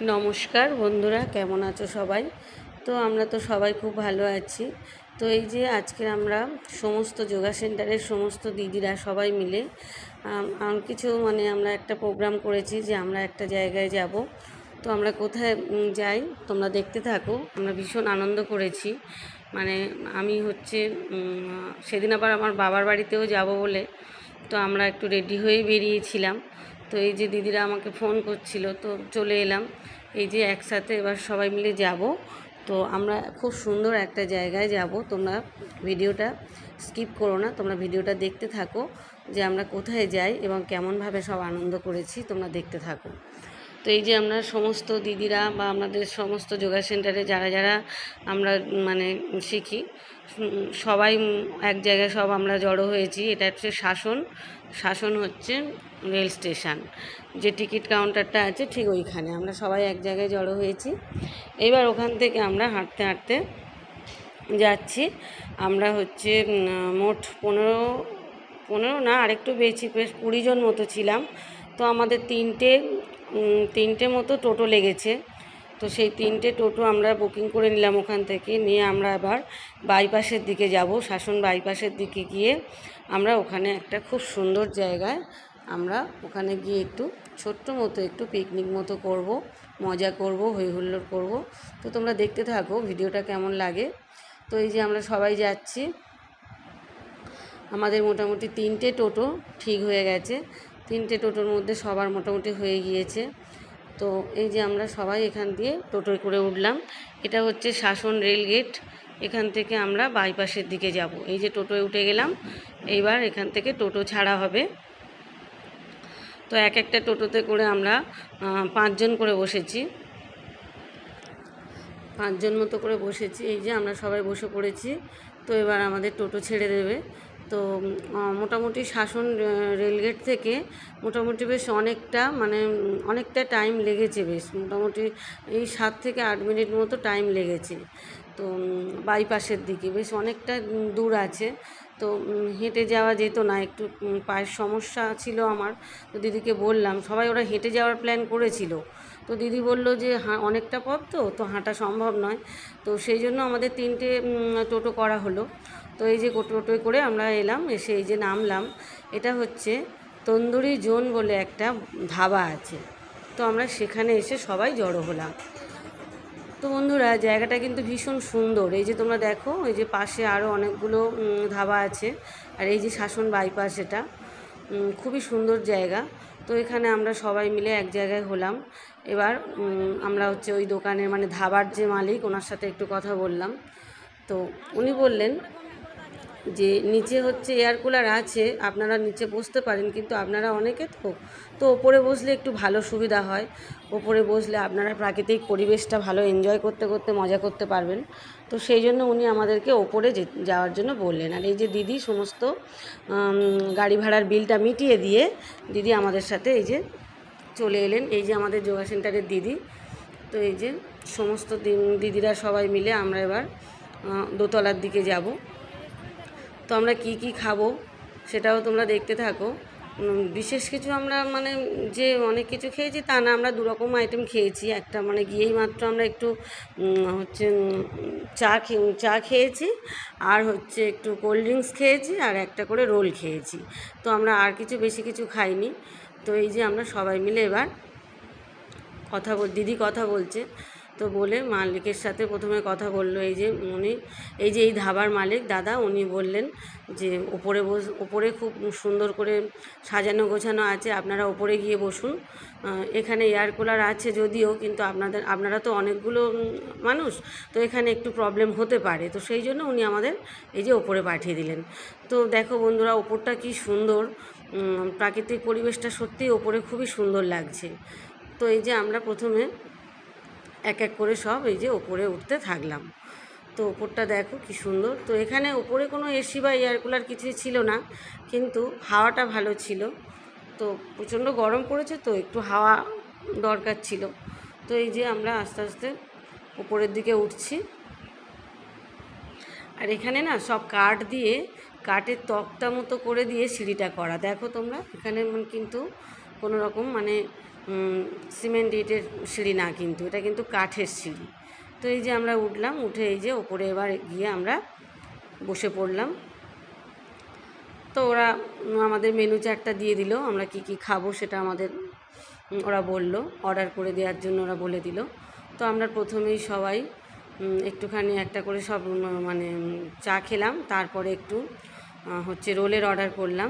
নমস্কার বন্ধুরা, কেমন আছো সবাই? তো আমরা তো সবাই খুব ভালো আছি। তো এই যে আজকে আমরা সমস্ত যোগা সেন্টারের সমস্ত দিদিরা সবাই মিলে কিছু আমরা একটা প্রোগ্রাম করেছি যে আমরা একটা জায়গায় যাব। তো আমরা কোথায় যাই তোমরা দেখতে থাকো। আমরা ভীষণ আনন্দ করেছি। আমি সেদিন আবার আমার বাবার বাড়িতেও যাব বলে তো আমরা একটু রেডি হয়েই বেরিয়েছিলাম। তো এই যে দিদিরা আমাকে ফোন করছিল, তো চলে এলাম। এই যে একসাথে এবার সবাই মিলে যাব। তো আমরা খুব সুন্দর একটা জায়গায় যাব। তোমরা ভিডিওটা স্কিপ করো না, তোমরা ভিডিওটা দেখতে থাকো যে আমরা কোথায় যাই এবং কেমনভাবে সব আনন্দ করেছি, তোমরা দেখতে থাকো। তো এই যে আমরা সমস্ত দিদিরা বা আমাদের সমস্ত যোগা সেন্টারে যারা যারা আমরা শিখি, সবাই এক জায়গায় সব আমরা জড়ো হয়েছি। এটা হচ্ছে শাসন হচ্ছে রেল স্টেশন, যে টিকিট কাউন্টারটা আছে ঠিক ওইখানে আমরা সবাই এক জায়গায় জড়ো হয়েছি। এবার ওখান থেকে আমরা হাঁটতে হাঁটতে যাচ্ছি। আমরা মোট 15 না, আরেকটু বেশি, বেশ 20 জন মতো ছিলাম। তো আমাদের তিনটে মতো টোটো লেগেছে। তো সেই 3টে টোটো আমরা বুকিং করে নিলাম। ওখান থেকে নিয়ে আমরা আবার বাইপাসের দিকে যাব। শাসন বাইপাসের দিকে গিয়ে আমরা ওখানে একটা খুব সুন্দর জায়গায় আমরা ওখানে গিয়ে একটু ছোট্ট মতো একটু পিকনিক মতো করব, মজা করব, হই হুল্লোড় করব। তো তোমরা দেখতে থাকো ভিডিওটা কেমন লাগে। তো এই যে আমরা সবাই যাচ্ছি। আমাদের মোটামুটি 3টে টোটো ঠিক হয়ে গেছে। 3টে টোটোর মধ্যে সবার মোটামুটি হয়ে গিয়েছে। তো এই যে আমরা সবাই এখান দিয়ে টোটোয় করে উঠলাম। এটা হচ্ছে শাসন রেলগেট। এখান থেকে আমরা বাইপাসের দিকে যাব। এই যে টোটোয় উঠে গেলাম। এইবার এখান থেকে টোটো ছাড়া হবে। তো এক একটা টোটোতে করে আমরা 5 জন করে বসেছি। 5 জন মতো করে বসেছি। এই যে আমরা সবাই বসে পড়েছি। তো এবার আমাদের টোটো ছেড়ে দেবে। তো মোটামুটি শাসন রেলগেট থেকে মোটামুটি বেশ অনেকটা টাইম লেগেছে। বেশ মোটামুটি এই 7 থেকে 8 মিনিট মতো টাইম লেগেছে। তো বাইপাসের দিকে বেশ অনেকটা দূর আছে। তো হেঁটে যাওয়া যেত না, একটু পায়ের সমস্যা ছিল আমার। তো দিদিকে বললাম, সবাই ওরা হেঁটে যাওয়ার প্ল্যান করেছিল। তো দিদি বলল যে অনেকটা পথ তো হাঁটা সম্ভব নয়। তো সেই জন্য আমাদের 3টে টোটো করা হলো। তো এই যে টোটোয় করে আমরা এলাম, এসে এই যে নামলাম। এটা হচ্ছে তন্দুরি জোন বলে একটা ধাবা আছে। তো আমরা সেখানে এসে সবাই জড়ো হলাম। তো বন্ধুরা, জায়গাটা কিন্তু ভীষণ সুন্দর। এই যে তোমরা দেখো, এই যে পাশে আরও অনেকগুলো ধাবা আছে। আর এই যে শাসন বাইপাস, এটা খুবই সুন্দর জায়গা। তো এখানে আমরা সবাই মিলে এক জায়গায় হলাম। এবার আমরা ওই দোকানের ধাবার যে মালিক, ওনার সাথে একটু কথা বললাম। তো উনি বললেন যে নিচে এয়ার কুলার আছে, আপনারা নিচে বসতে পারেন, কিন্তু আপনারা অনেকে তো ওপরে বসলে একটু ভালো সুবিধা হয়। ওপরে বসলে আপনারা প্রাকৃতিক পরিবেশটা ভালো এনজয় করতে করতে মজা করতে পারবেন। তো সেই জন্য উনি আমাদেরকে ওপরে যাওয়ার জন্য বললেন। আর এই যে দিদি সমস্ত গাড়ি ভাড়ার বিলটা মিটিয়ে দিয়ে দিদি আমাদের সাথে এই যে চলে এলেন। এই যে আমাদের যোগা সেন্টারের দিদি। তো এই যে সমস্ত দিদিরা সবাই মিলে আমরা এবার দোতলার দিকে যাব। তো আমরা কি খাবো সেটাও তোমরা দেখতে থাকো। বিশেষ কিছু আমরা যে অনেক কিছু খেয়েছি তা না, আমরা 2 রকম আইটেম খেয়েছি। একটা গিয়েই মাত্র আমরা একটু চা খেয়েছি, আর একটু কোল্ড ড্রিঙ্কস খেয়েছি, আর একটা করে রোল খেয়েছি। তো আমরা আর বেশি কিছু খাইনি। তো এই যে আমরা সবাই মিলে এবার দিদি কথা বলছে। তো বলে মালিকের সাথে প্রথমে কথা বলল। এই যে এই ধাবার মালিক দাদা, উনি বললেন যে ওপরে খুব সুন্দর করে সাজানো গোছানো আছে, আপনারা ওপরে গিয়ে বসুন। এখানে এয়ার কুলার আছে যদিও, কিন্তু আপনারা তো অনেকগুলো মানুষ, তো এখানে একটু প্রবলেম হতে পারে। তো সেই জন্য উনি আমাদের এই যে ওপরে পাঠিয়ে দিলেন। তো দেখো বন্ধুরা, ওপরটা কি সুন্দর, প্রাকৃতিক পরিবেশটা সত্যিই ওপরে খুবই সুন্দর লাগছে। তো এই যে আমরা প্রথমে এক এক করে সব এই যে ওপরে উঠতে থাকলাম। তো ওপরটা দেখো কি সুন্দর। তো এখানে ওপরে কোনো এসি বা এয়ার কুলার কিছুই ছিল না, কিন্তু হাওয়াটা ভালো ছিল। তো প্রচণ্ড গরম পড়েছে, তো একটু হাওয়া দরকার ছিল। তো এই যে আমরা আস্তে আস্তে উপরের দিকে উঠছি। আর এখানে না সব কাঠের তক্তা মতো করে দিয়ে সিঁড়িটা করা। দেখো তোমরা, এখানে কিন্তু কোনো রকম সিমেন্ট ইটের সিঁড়ি না, কিন্তু এটা কিন্তু কাঠের সিঁড়ি। তো এই যে আমরা উঠলাম, উঠে এই যে ওপরে এবার গিয়ে আমরা বসে পড়লাম। তো ওরা আমাদের মেনু চার্টটা দিয়ে দিল, আমরা কি কি খাবো সেটা আমাদের ওরা বলল, অর্ডার করে দেওয়ার জন্য ওরা বলে দিল। তো আমরা প্রথমেই সবাই একটুখানি একটা করে সব মানে চা খেলাম, তারপরে একটু হচ্ছে রোলের অর্ডার করলাম,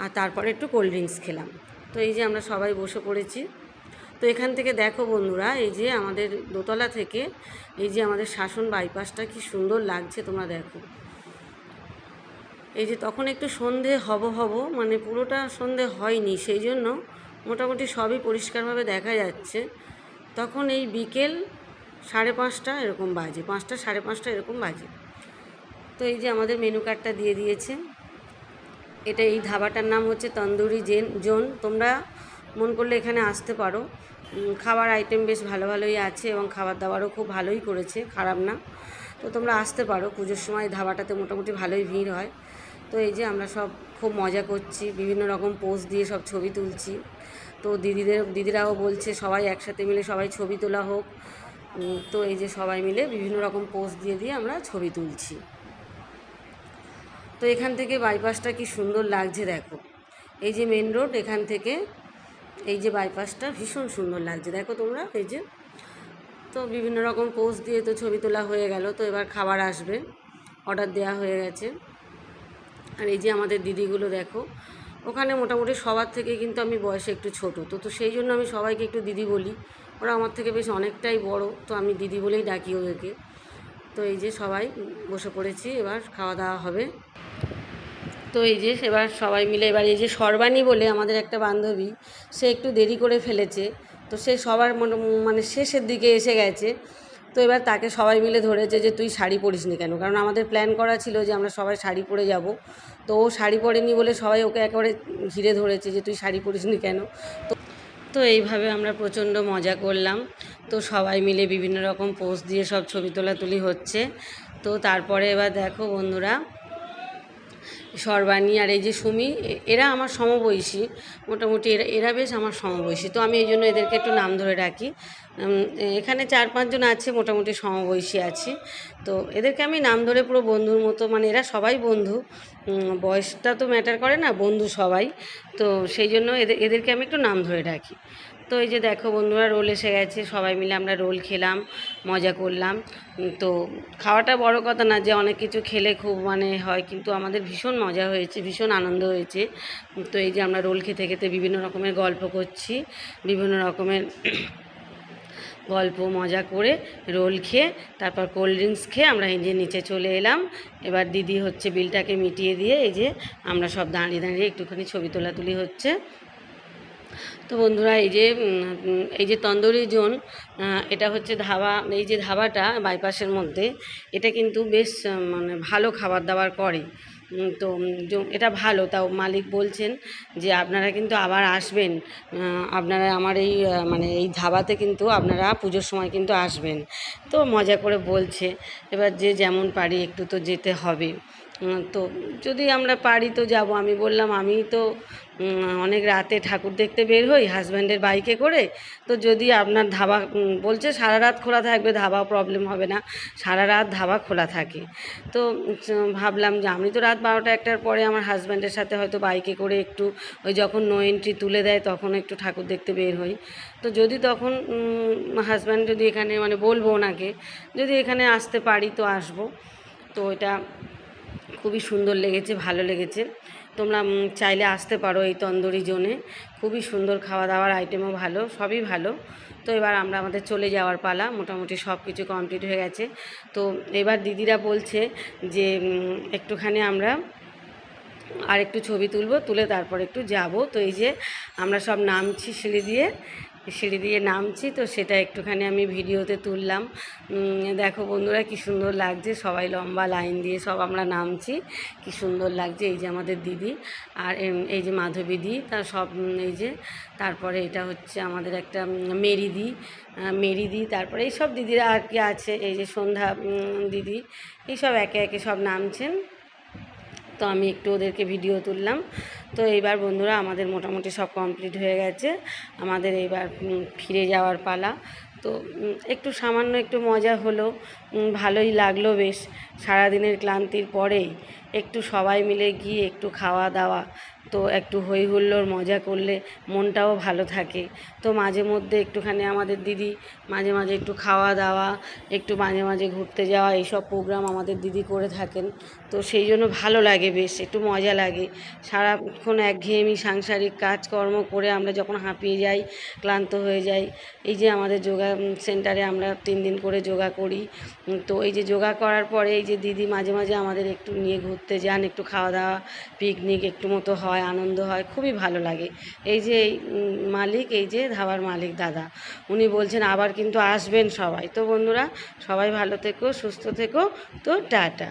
আর তারপরে একটু কোল্ড ড্রিঙ্কস খেলাম। তো এই যে আমরা সবাই বসে পড়েছি। তো এখান থেকে দেখো বন্ধুরা, এই যে আমাদের দোতলা থেকে এই যে আমাদের শাসন বাইপাসটা কি সুন্দর লাগছে তোমরা দেখো। এই যে তখন একটু সন্ধে হব মানে পুরোটা সন্ধে হয়নি, সেই জন্য মোটামুটি সবই পরিষ্কারভাবে দেখা যাচ্ছে। তখন এই বিকেল 5:30 এরকম বাজে, 5টা 5:30 এরকম বাজে। তো এই যে আমাদের মেনু কার্ডটা দিয়ে দিয়েছে। এটা এই ধাবাটার নাম হচ্ছে তন্দুরি জোন। তোমরা মন করলে এখানে আসতে পারো। খাবার আইটেম বেশ ভালো ভালোই আছে এবং খাবার দাবারও খুব ভালোই করেছে, খারাপ না। তো তোমরা আসতে পারো, পুজোর সময় ধাবাটাতে মোটামুটি ভালোই ভিড় হয়। তো এই যে আমরা সব খুব মজা করছি, বিভিন্ন রকম পোজ দিয়ে সব ছবি তুলছি। তো দিদিরাও বলছে সবাই একসাথে মিলে সবাই ছবি তোলা হোক। তো এই যে সবাই মিলে বিভিন্ন রকম পোজ দিয়ে আমরা ছবি তুলছি। তো এখান থেকে বাইপাসটা কি সুন্দর লাগছে দেখো। এই যে মেন রোড, এখান থেকে এই যে বাইপাসটা ভীষণ সুন্দর লাগছে দেখো তোমরা। এই যে তো বিভিন্ন রকম পোজ দিয়ে তো ছবি তোলা হয়ে গেল। তো এবার খাবার আসবে, অর্ডার দেওয়া হয়ে গেছে। আর এই যে আমাদের দিদিগুলো দেখো, ওখানে মোটামুটি সবার থেকে কিন্তু আমি বয়সে একটু ছোটো, তো সেই জন্য আমি সবাইকে একটু দিদি বলি। ওরা আমার থেকে বেশ অনেকটাই বড়, তো আমি দিদি বলেই ডাকি ওদেরকে। তো এই যে সবাই বসে পড়েছি, এবার খাওয়া দাওয়া হবে। তো এই যে এবার সবাই মিলে, এবার এই যে সর্বাণী বলে আমাদের একটা বান্ধবী, সে একটু দেরি করে ফেলেছে। তো সে সবার মানে শেষের দিকে এসে গেছে। তো এবার তাকে সবাই মিলে ধরেছে যে তুই শাড়ি পরিসনি কেন, কারণ আমাদের প্ল্যান করা ছিল যে আমরা সবাই শাড়ি পরে যাব। তো ও শাড়ি পরেনি বলে সবাই ওকে একেবারে ঘিরে ধরেছে যে তুই শাড়ি পরিসনি কেন। তো এইভাবে আমরা প্রচণ্ড মজা করলাম। তো সবাই মিলে বিভিন্ন রকম পোজ দিয়ে সব ছবি তোলাতুলি হচ্ছে। তো তারপরে এবার দেখো বন্ধুরা, সর্বাণী আর এই যে সুমি, এরা আমার সমবয়সী, মোটামুটি এরা বেশ আমার সমবয়সী। তো আমি এই জন্য এদেরকে একটু নাম ধরে রাখি। এখানে 4-5 জন আছে মোটামুটি সমবয়সী আছে। তো এদেরকে আমি নাম ধরে পুরো বন্ধুর মতো, মানে এরা সবাই বন্ধু, বয়সটা তো ম্যাটার করে না, বন্ধু সবাই। তো সেই জন্য এদেরকে আমি একটু নাম ধরে রাখি। তো এই যে দেখো বন্ধুরা, রোল এসে গেছে, সবাই মিলে আমরা রোল খেলাম, মজা করলাম। তো খাওয়াটা বড় কথা না, যে অনেক কিছু খেলে খুব মানে হয়, কিন্তু আমাদের ভীষণ মজা হয়েছে, ভীষণ আনন্দ হয়েছে। তো এই যে আমরা রোল খেতে খেতে বিভিন্ন রকমের গল্প করছি, বিভিন্ন রকমের গল্প মজা করে রোল খেয়ে তারপর কোল্ড ড্রিঙ্কস খেয়ে আমরা এই যে নিচে চলে এলাম। এবার দিদি হচ্ছে বিলটাকে মিটিয়ে দিয়ে এই যে আমরা সব দাঁড়িয়ে দাঁড়িয়ে একটুখানি ছবি তোলাতুলি হচ্ছে। তো বন্ধুরা, এই যে তন্দুরি জোন, এটা হচ্ছে ধাবা। এই যে ধাবাটা বাইপাসের মধ্যে, এটা কিন্তু বেশ মানে ভালো খাবার দাবার করে। তো এটা ভালো, তাও মালিক বলছেন যে আপনারা কিন্তু আবার আসবেন, আপনারা আমার এই মানে এই ধাবাতে কিন্তু আপনারা পুজোর সময় কিন্তু আসবেন। তো মজা করে বলছে, এবার যে যেমন পারি একটু তো যেতে হবে। তো যদি আমরা পারি তো যাব। আমি বললাম আমি তো অনেক রাতে ঠাকুর দেখতে বের হই হাজব্যান্ডের বাইকে করে। তো যদি আপনার ধাবা বলছে সারা রাত খোলা থাকবে, ধাবা প্রবলেম হবে না, সারা রাত ধাবা খোলা থাকে। তো ভাবলাম যে আমি তো রাত 12টা-1টার পরে আমার হাজব্যান্ডের সাথে হয়তো বাইকে করে একটু ওই যখন নো এন্ট্রি তুলে দেয় তখন একটু ঠাকুর দেখতে বের হই। তো যদি তখন হাজব্যান্ড যদি এখানে মানে বলবো ওনাকে, যদি এখানে আসতে পারি তো আসবো। তো এটা খুবই সুন্দর লেগেছে, ভালো লেগেছে। তোমরা চাইলে আসতে পারো এই তন্দুরি জোনে, খুবই সুন্দর খাওয়া দাওয়ার আইটেমও ভালো, সবই ভালো। তো এবার আমরা আমাদের চলে যাওয়ার পালা, মোটামুটি সব কিছু কমপ্লিট হয়ে গেছে। তো এবার দিদিরা বলছে যে একটুখানি আমরা আর একটু ছবি তুলে তারপর একটু যাব। তো এই যে আমরা সব নামছি সিঁড়ি দিয়ে নামছি, তো সেটা একটুখানি আমি ভিডিওতে তুললাম। দেখো বন্ধুরা কি সুন্দর লাগছে, সবাই লম্বা লাইন দিয়ে সব আমরা নামছি, কি সুন্দর লাগছে। এই যে আমাদের দিদি আর এই যে মাধবীদি, তার সব এই যে, তারপরে এটা হচ্ছে আমাদের একটা মেরিদি, তারপরে এই সব দিদিরা আর কি আছে, এই যে সন্ধ্যা দিদি, এই সব একে একে সব নামছেন। তো আমি একটু ওদেরকে ভিডিও তুললাম। তো এইবার বন্ধুরা আমাদের মোটামুটি সব কমপ্লিট হয়ে গেছে, আমাদের এইবার ফিরে যাওয়ার পালা। তো একটু সামান্য একটু মজা হলো, ভালোই লাগলো বেশ। সারাদিনের ক্লান্তির পরেই একটু সবাই মিলে গিয়ে একটু খাওয়া দাওয়া, তো একটু হই হুল্লোড় মজা করলে মনটাও ভালো থাকে। তো মাঝে মধ্যে একটুখানি আমাদের দিদি মাঝে মাঝে একটু খাওয়া দাওয়া, একটু মাঝে মাঝে ঘুরতে যাওয়া, এইসব প্রোগ্রাম আমাদের দিদি করে থাকেন। তো সেই জন্য ভালো লাগে, বেশ একটু মজা লাগে। সারাক্ষণ একঘেয়েমি সাংসারিক কাজকর্ম করে আমরা যখন হাঁপিয়ে যাই, ক্লান্ত হয়ে যাই, এই যে আমাদের যোগা সেন্টারে আমরা 3 দিন করে যোগা করি। তো এই যে যোগা করার পরে এই যে দিদি মাঝে মাঝে আমাদের একটু নিয়ে ঘুরতে যান, একটু খাওয়া দাওয়া পিকনিক একটু মতো হয়, আনন্দ হয়, খুবই ভালো লাগে। এই যে এই মালিক, এই যে ধাবার মালিক দাদা, উনি বলছেন আবার কিন্তু আসবেন সবাই। তো বন্ধুরা সবাই ভালো থেকো, সুস্থ থেকো। তো টাটা।